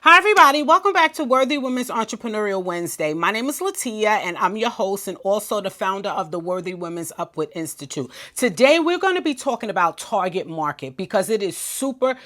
Hi everybody, welcome back to Worthy Women's Entrepreneurial Wednesday. My name is LaTia and I'm your host and also the founder of the Worthy Women's Upward Institute. Today we're going to be talking about target market because it is super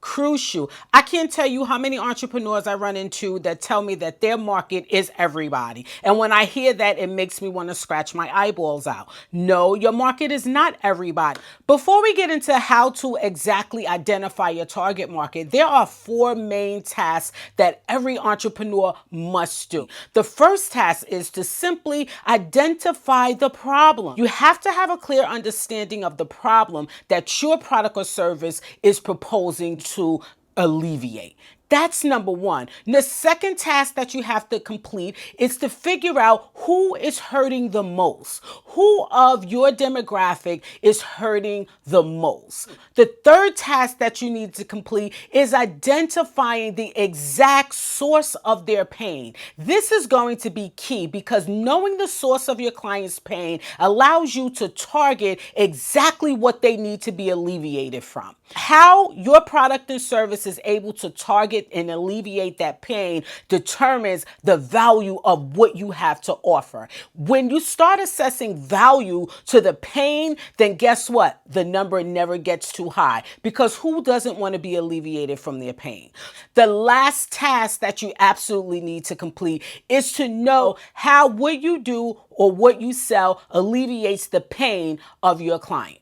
crucial. I can't tell you how many entrepreneurs I run into that tell me that their market is everybody. And when I hear that, it makes me want to scratch my eyeballs out. No, your market is not everybody. Before we get into how to exactly identify your target market, there are four main tasks that every entrepreneur must do. The first task is to simply identify the problem. You have to have a clear understanding of the problem that your product or service is proposing to alleviate. That's number one. The second task that you have to complete is to figure out who is hurting the most. Who of your demographic is hurting the most? The third task that you need to complete is identifying the exact source of their pain. This is going to be key because knowing the source of your client's pain allows you to target exactly what they need to be alleviated from. How your product and service is able to target and alleviate that pain determines the value of what you have to offer. When you start assessing value to the pain, then guess what? The number never gets too high because who doesn't want to be alleviated from their pain? The last task that you absolutely need to complete is to know how what you do or what you sell alleviates the pain of your client.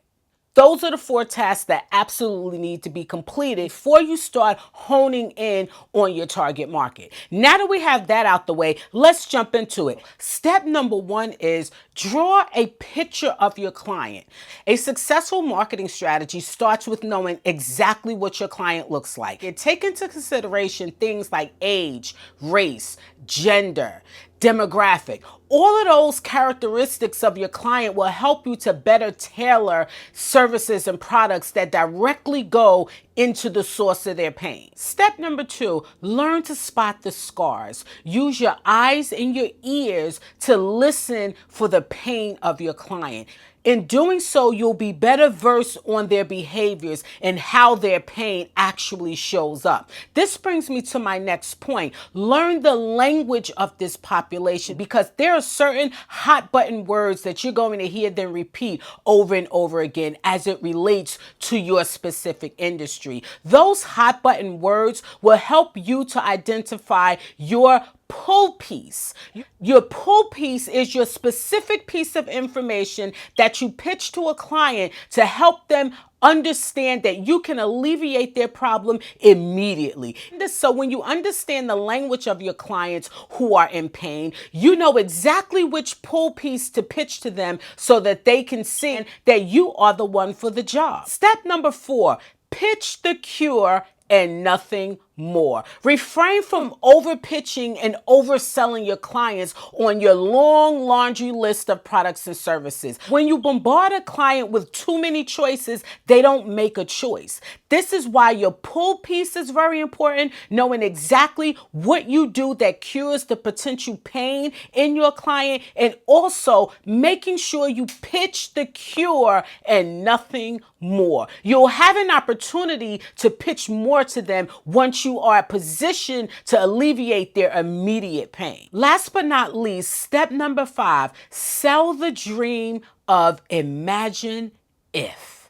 Those are the four tasks that absolutely need to be completed before you start honing in on your target market. Now that we have that out the way, let's jump into it. Step number one is draw a picture of your client. A successful marketing strategy starts with knowing exactly what your client looks like. And take into consideration things like age, race, gender, demographic. All of those characteristics of your client will help you to better tailor services and products that directly go into the source of their pain. Step number two, learn to spot the scars. Use your eyes and your ears to listen for the pain of your client. In doing so, you'll be better versed on their behaviors and how their pain actually shows up. This brings me to my next point. Learn the language of this population because there are certain hot button words that you're going to hear them repeat over and over again as it relates to your specific industry. Those hot button words will help you to identify your pull piece. Your pull piece is your specific piece of information that you pitch to a client to help them understand that you can alleviate their problem immediately. So when you understand the language of your clients who are in pain, you know exactly which pull piece to pitch to them so that they can see that you are the one for the job. Step number four, pitch the cure and nothing more. Refrain from over-pitching and overselling your clients on your long laundry list of products and services. When you bombard a client with too many choices, they don't make a choice. This is why your pull piece is very important, knowing exactly what you do that cures the potential pain in your client, and also making sure you pitch the cure and nothing more. You'll have an opportunity to pitch more to them once you are positioned to alleviate their immediate pain. Last but not least, step number five, sell the dream of imagine if.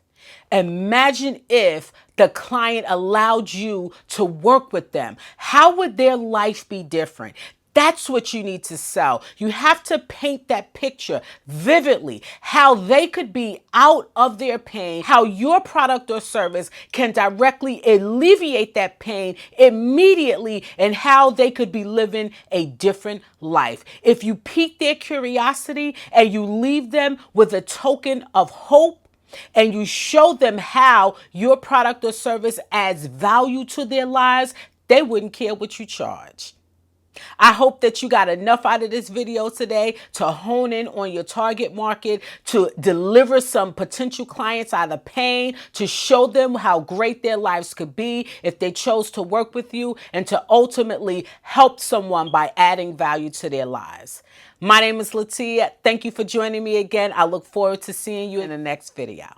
Imagine if the client allowed you to work with them. How would their life be different? That's what you need to sell. You have to paint that picture vividly, how they could be out of their pain, how your product or service can directly alleviate that pain immediately, and how they could be living a different life. If you pique their curiosity and you leave them with a token of hope, and you show them how your product or service adds value to their lives, they wouldn't care what you charge. I hope that you got enough out of this video today to hone in on your target market, to deliver some potential clients out of pain, to show them how great their lives could be if they chose to work with you, and to ultimately help someone by adding value to their lives. My name is LaTia. Thank you for joining me again. I look forward to seeing you in the next video.